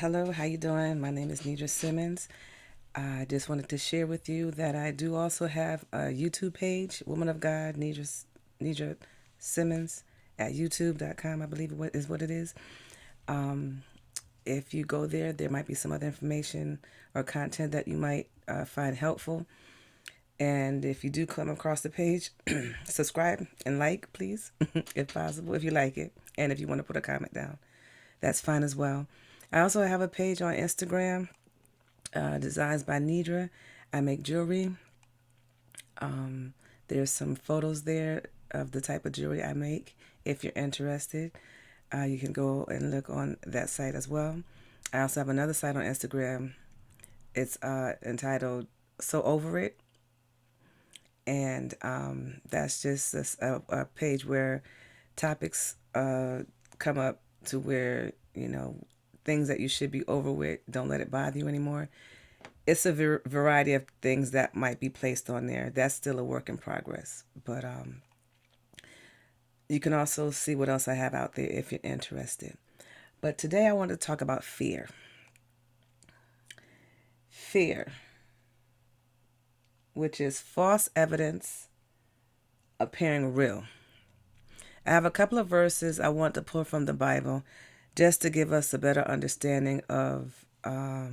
Hello, how you doing? My name is Nidra Simmons. I just wanted to share with you that I do also have a YouTube page, Woman of God, Nidra Simmons at youtube.com, I believe is what it is. Um, if you go there, there might be some other information or content that you might find helpful. And if you do come across the page, subscribe and like, please, if possible, if you like it. And if you want to put a comment down, that's fine as well. I also have a page on Instagram, Designs by Nidra. I make jewelry. There's some photos there of the type of jewelry I make. If you're interested, you can go and look on that site as well. I also have another site on Instagram. It's entitled So Over It. And that's just a page where topics come up to where, things that you should be over with, don't let it bother you anymore. It's a variety of things that might be placed on there. That's still a work in progress. But you can also see what else I have out there if you're interested. But today I want to talk about fear. Fear, which is false evidence appearing real. I have a couple of verses I want to pull from the Bible just to give us a better understanding of how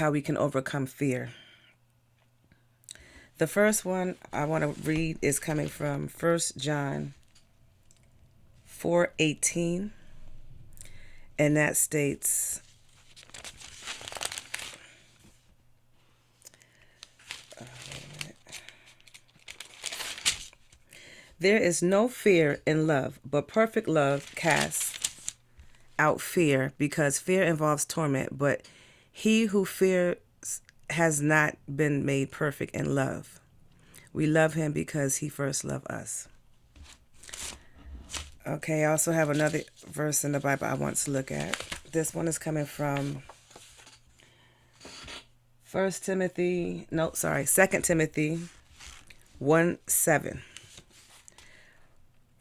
we can overcome fear. The first one I want to read is coming from 1 John 4:18, and that states, there is no fear in love, but perfect love casts out fear, because fear involves torment, but he who fears has not been made perfect in love. We love him because he first loved us. Okay, I also have another verse in the Bible I want to look at. This one is coming from 2 Timothy 1:7.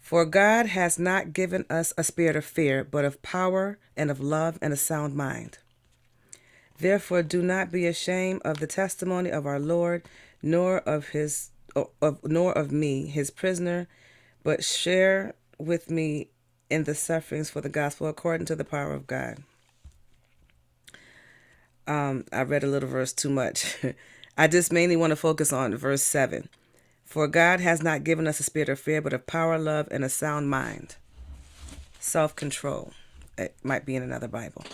For God has not given us a spirit of fear, but of power and of love and a sound mind. Therefore, do not be ashamed of the testimony of our Lord, nor of me, his prisoner, but share with me in the sufferings for the gospel according to the power of God. I read a little verse too much. I just mainly want to focus on verse 7. For God has not given us a spirit of fear, but of power, love, and a sound mind. Self-control. It might be in another Bible.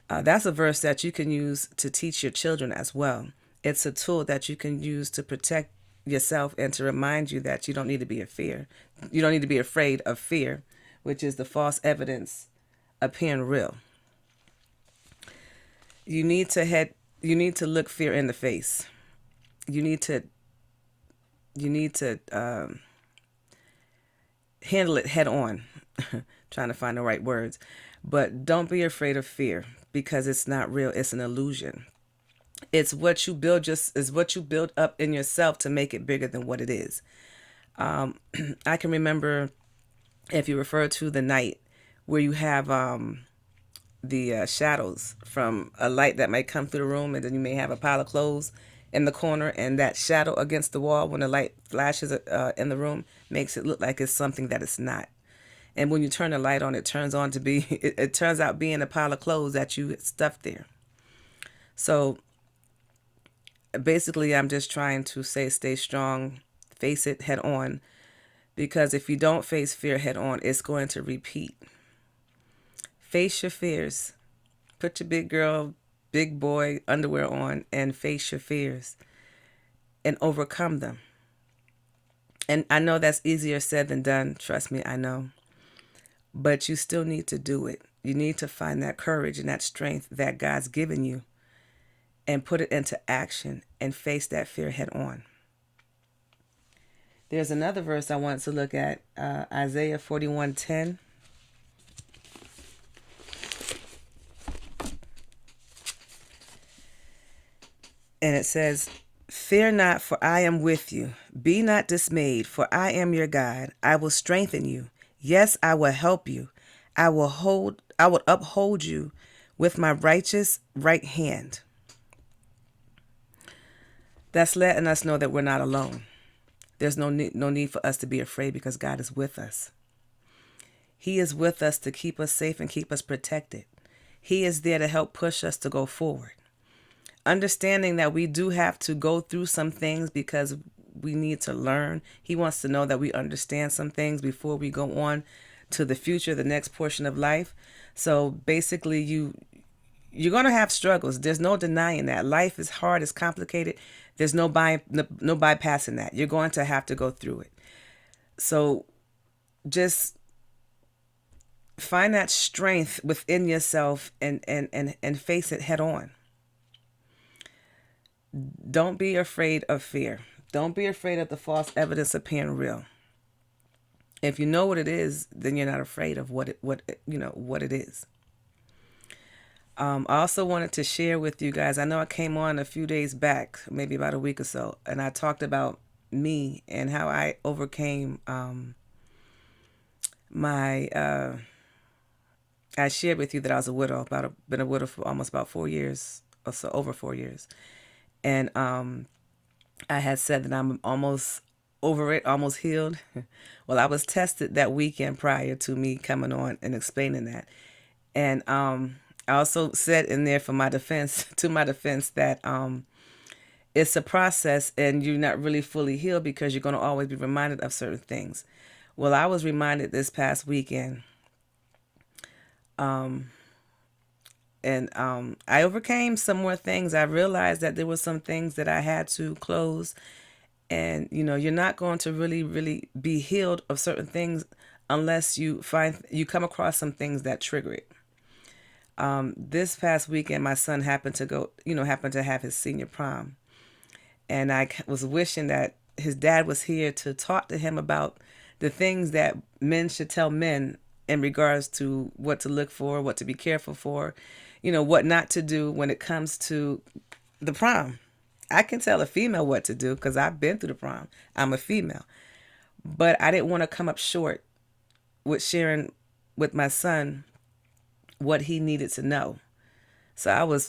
That's a verse that you can use to teach your children as well. It's a tool that you can use to protect yourself and to remind you that you don't need to be fear. You don't need to be afraid of fear, which is the false evidence appearing real. You need to look fear in the face. You need to handle it head on. Trying to find the right words. But don't be afraid of fear, because it's not real. It's an illusion. It's what you build up in yourself to make it bigger than what it is. I can remember, if you refer to the night, where you have the shadows from a light that might come through the room, and then you may have a pile of clothes in the corner, and that shadow against the wall when the light flashes in the room makes it look like it's something that it's not. And when you turn the light on, it turns out being a pile of clothes that you stuffed there. So basically, I'm just trying to say, stay strong, face it head on, because if you don't face fear head on, it's going to repeat. Face your fears. Put your big girl, big boy underwear on and face your fears and overcome them. And I know that's easier said than done. Trust me, I know. But you still need to do it. You need to find that courage and that strength that God's given you and put it into action and face that fear head on. There's another verse I want to look at, Isaiah 41:10. And it says, fear not, for I am with you. Be not dismayed, for I am your God. I will strengthen you. Yes, I will help you. I would uphold you with my righteous right hand. That's letting us know that we're not alone. There's no need for us to be afraid because God is with us. He is with us to keep us safe and keep us protected. He is there to help push us to go forward. Understanding that we do have to go through some things because we need to learn. He wants to know that we understand some things before we go on to the future, the next portion of life. So basically, you're going to have struggles. There's no denying that. Life is hard, it's complicated. There's no bypassing that. You're going to have to go through it. So just find that strength within yourself and face it head on. Don't be afraid of fear. Don't be afraid of the false evidence appearing real. If you know what it is, then you're not afraid of what it is. I also wanted to share with you guys. I know I came on a few days back, maybe about a week or so, and I talked about me and how I overcame my. I shared with you that I was a widow. Been a widow for almost about 4 years, or so, over 4 years, and I had said that I'm almost over it, almost healed. Well, I was tested that weekend prior to me coming on and explaining that. And I also said in there for my defense, to my defense, that it's a process and you're not really fully healed because you're going to always be reminded of certain things. Well, I was reminded this past weekend, and I overcame some more things. I realized that there were some things that I had to close. And, you're not going to really, really be healed of certain things unless you come across some things that trigger it. This past weekend, my son happened to have his senior prom. And I was wishing that his dad was here to talk to him about the things that men should tell men in regards to what to look for, what to be careful for, what not to do when it comes to the prom. I can tell a female what to do because I've been through the prom. I'm a female. But I didn't want to come up short with sharing with my son what he needed to know. So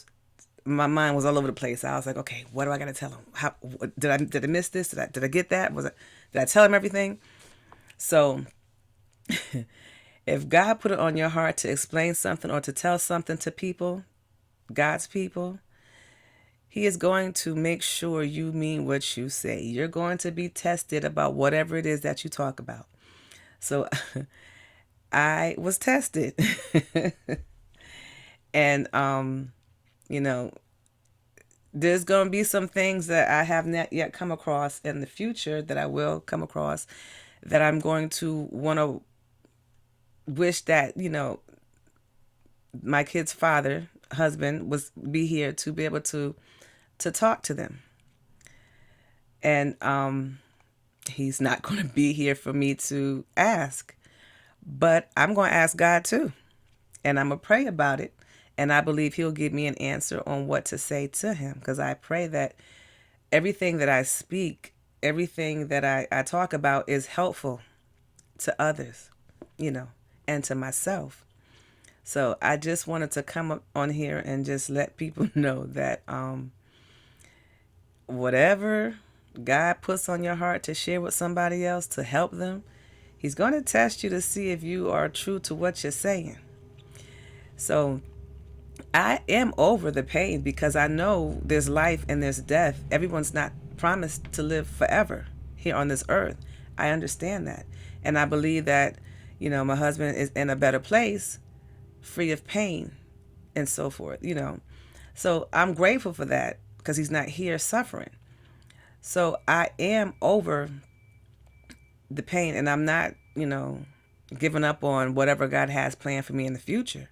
my mind was all over the place. I was like, okay, what do I got to tell him? Did I miss this? Did I get that? Did I tell him everything? So if God put it on your heart to explain something or to tell something to people, God's people, He is going to make sure you mean what you say. You're going to be tested about whatever it is that you talk about. So I was tested. And, there's going to be some things that I have not yet come across in the future that I will come across that I'm going to want to wish that, my kid's father, husband, be here to be able to talk to them. And he's not going to be here for me to ask, but I'm going to ask God too. And I'm going to pray about it. And I believe he'll give me an answer on what to say to him, because I pray that everything that I speak, everything that I talk about is helpful to others, and to myself. So I just wanted to come up on here and just let people know that whatever God puts on your heart to share with somebody else to help them, He's going to test you to see if you are true to what you're saying. So I am over the pain because I know there's life and there's death. Everyone's not promised to live forever here on this earth. I understand that. And I believe that, my husband is in a better place, free of pain and so forth, So I'm grateful for that because he's not here suffering. So I am over the pain and I'm not, giving up on whatever God has planned for me in the future.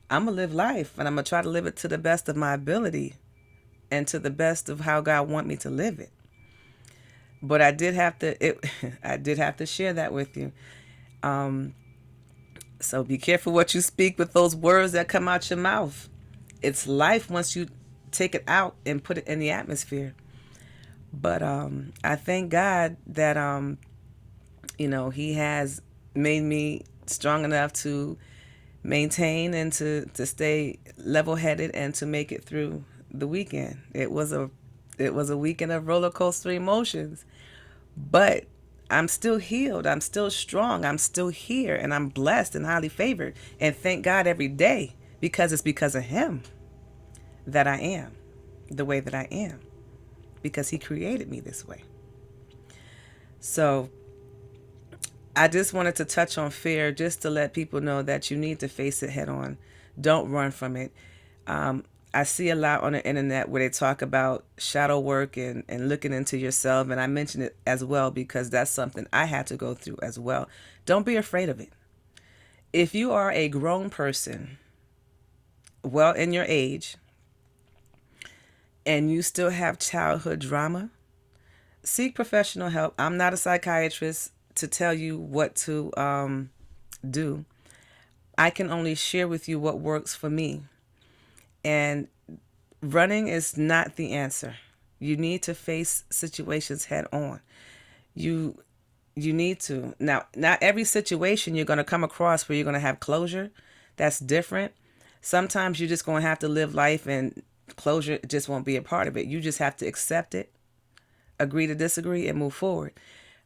I'm going to live life and I'm going to try to live it to the best of my ability and to the best of how God wants me to live it. But I did have to share that with you. So be careful what you speak with those words that come out your mouth. It's life once you take it out and put it in the atmosphere. But I thank God that He has made me strong enough to maintain and to stay level headed and to make it through the weekend. It was a weekend of roller coaster emotions, but I'm still healed. I'm still strong. I'm still here, and I'm blessed and highly favored. And thank God every day, because it's because of Him that I am the way that I am, because He created me this way. So I just wanted to touch on fear just to let people know that you need to face it head on. Don't run from it. Um, I see a lot on the internet where they talk about shadow work and looking into yourself. And I mention it as well because that's something I had to go through as well. Don't be afraid of it. If you are a grown person, well in your age, and you still have childhood drama, seek professional help. I'm not a psychiatrist to tell you what to do. I can only share with you what works for me. And running is not the answer. You need to face situations head on. You you need to. Now, not every situation you're going to come across where you're going to have closure. That's different. Sometimes you're just going to have to live life and closure just won't be a part of it. You just have to accept it, agree to disagree, and move forward.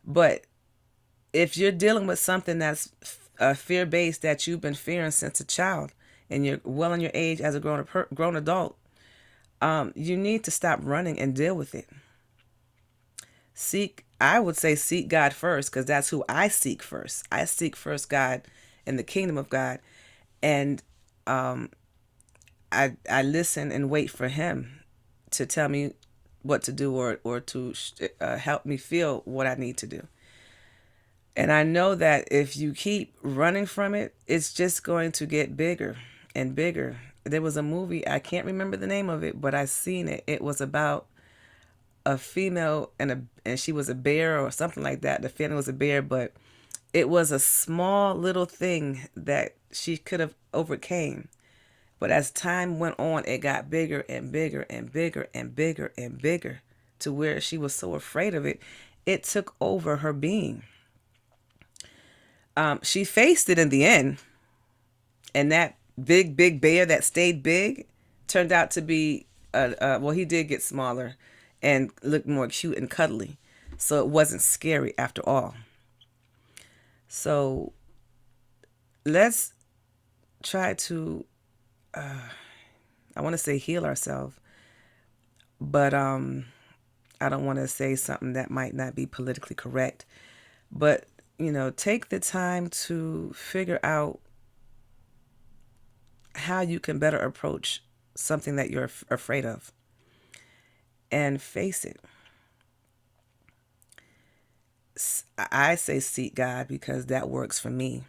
But if you're dealing with something that's fear based that you've been fearing since a child and you're well in your age as a grown adult, you need to stop running and deal with it. I would say seek God first, because that's who I seek first. I seek first God and the kingdom of God. And I listen and wait for Him to tell me what to do, or to help me feel what I need to do. And I know that if you keep running from it, it's just going to get bigger and bigger. There was a movie, I can't remember the name of it, but I seen it. It was about a female and she was a bear or something like that. The family was a bear, but it was a small little thing that she could have overcame. But as time went on, it got bigger and bigger and bigger and bigger and bigger, to where she was so afraid of it, it took over her being. She faced it in the end, and that big bear that stayed big turned out to be well, he did get smaller and looked more cute and cuddly, so it wasn't scary after all. So let's try to I want to say heal ourselves, but I don't want to say something that might not be politically correct. But take the time to figure out how you can better approach something that you're afraid of, and face it. I say seek God because that works for me.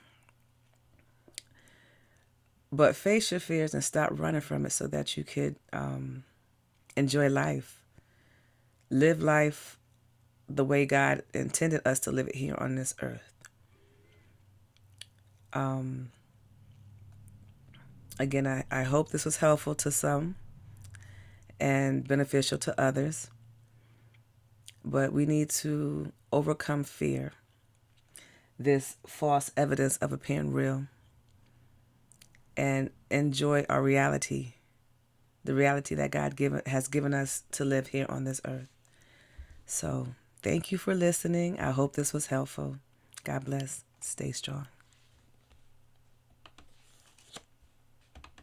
But face your fears and stop running from it so that you could enjoy life. Live life the way God intended us to live it here on this earth. Again, I hope this was helpful to some and beneficial to others. But we need to overcome fear, this false evidence of appearing real, and enjoy our reality, the reality that God has given us to live here on this earth. So thank you for listening. I hope this was helpful. God bless. Stay strong.